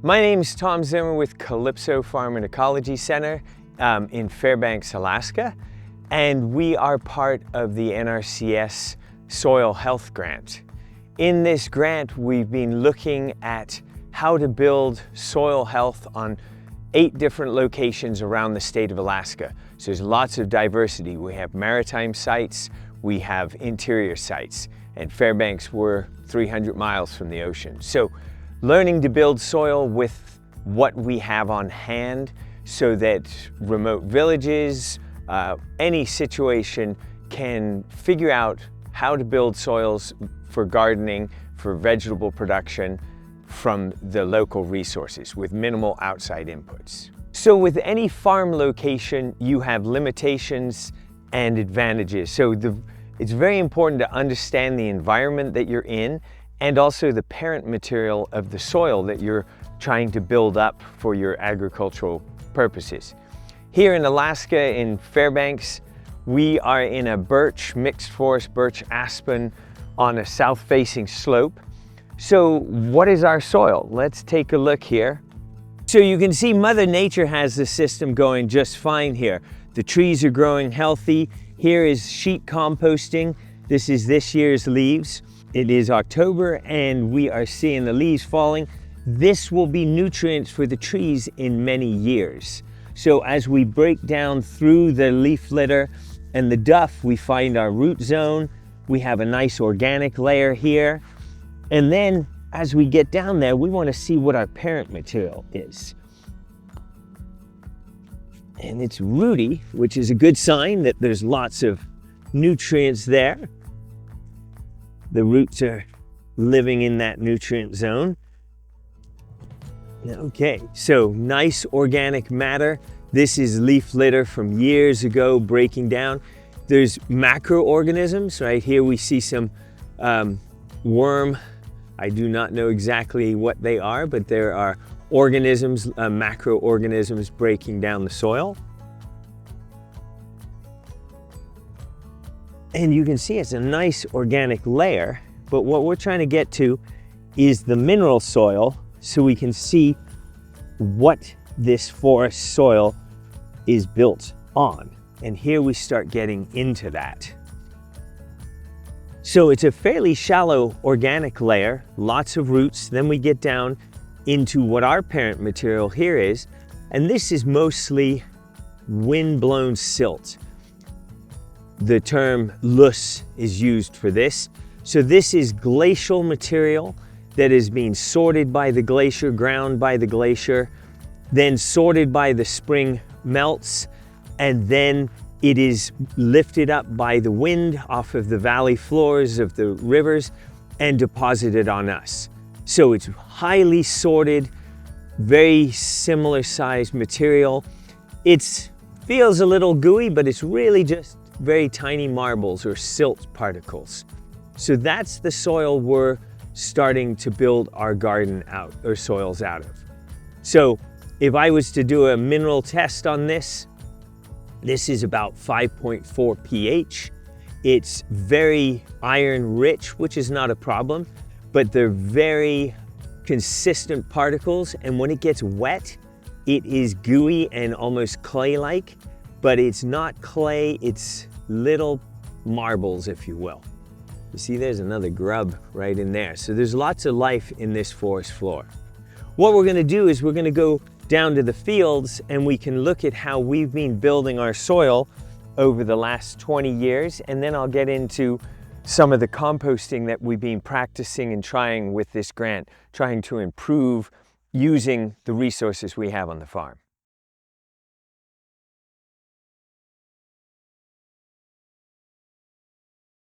My name is Tom Zimmer with Calypso Farm and Ecology Center in Fairbanks, Alaska, and we are part of the NRCS Soil Health Grant. In this grant, we've been looking at how to build soil health on 8 different locations around the state of Alaska. So there's lots of diversity. We have maritime sites, we have interior sites, and Fairbanks, we're 300 miles from the ocean. So learning to build soil with what we have on hand so that remote villages, any situation can figure out how to build soils for gardening, for vegetable production from the local resources with minimal outside inputs. So with any farm location, you have limitations and advantages. So it's very important to understand the environment that you're in and also the parent material of the soil that you're trying to build up for your agricultural purposes. Here in Alaska, in Fairbanks, we are in a birch, mixed forest birch aspen on a south-facing slope. So what is our soil? Let's take a look here. So you can see Mother Nature has the system going just fine here. The trees are growing healthy. Here is sheet composting. This is this year's leaves. It is October and we are seeing the leaves falling. This will be nutrients for the trees in many years. So as we break down through the leaf litter and the duff, we find our root zone. We have a nice organic layer here. And then as we get down there, we want to see what our parent material is. And it's rooty, which is a good sign that there's lots of nutrients there. The roots are living in that nutrient zone. Okay, so nice organic matter. This is leaf litter from years ago breaking down. There's macroorganisms. Right here we see some worm. I do not know exactly what they are, but there are organisms, macroorganisms breaking down the soil. And you can see it's a nice organic layer, but what we're trying to get to is the mineral soil so we can see what this forest soil is built on. And here we start getting into that. So it's a fairly shallow organic layer, lots of roots. Then we get down into what our parent material here is, and this is mostly wind-blown silt. The term loess is used for this. So this is glacial material that is being sorted by the glacier, ground by the glacier, then sorted by the spring melts, and then it is lifted up by the wind off of the valley floors of the rivers and deposited on us. So it's highly sorted, very similar sized material. It feels a little gooey, but it's really just very tiny marbles or silt particles. So that's the soil we're starting to build our garden out, or soils out of. So if I was to do a mineral test on this, this is about 5.4 pH. It's very iron rich, which is not a problem, but they're very consistent particles. And when it gets wet, it is gooey and almost clay-like, but it's not clay, it's little marbles, if you will. You see there's another grub right in there. So there's lots of life in this forest floor. What we're gonna do is we're gonna go down to the fields and we can look at how we've been building our soil over the last 20 years, and then I'll get into some of the composting that we've been practicing and trying with this grant, trying to improve using the resources we have on the farm.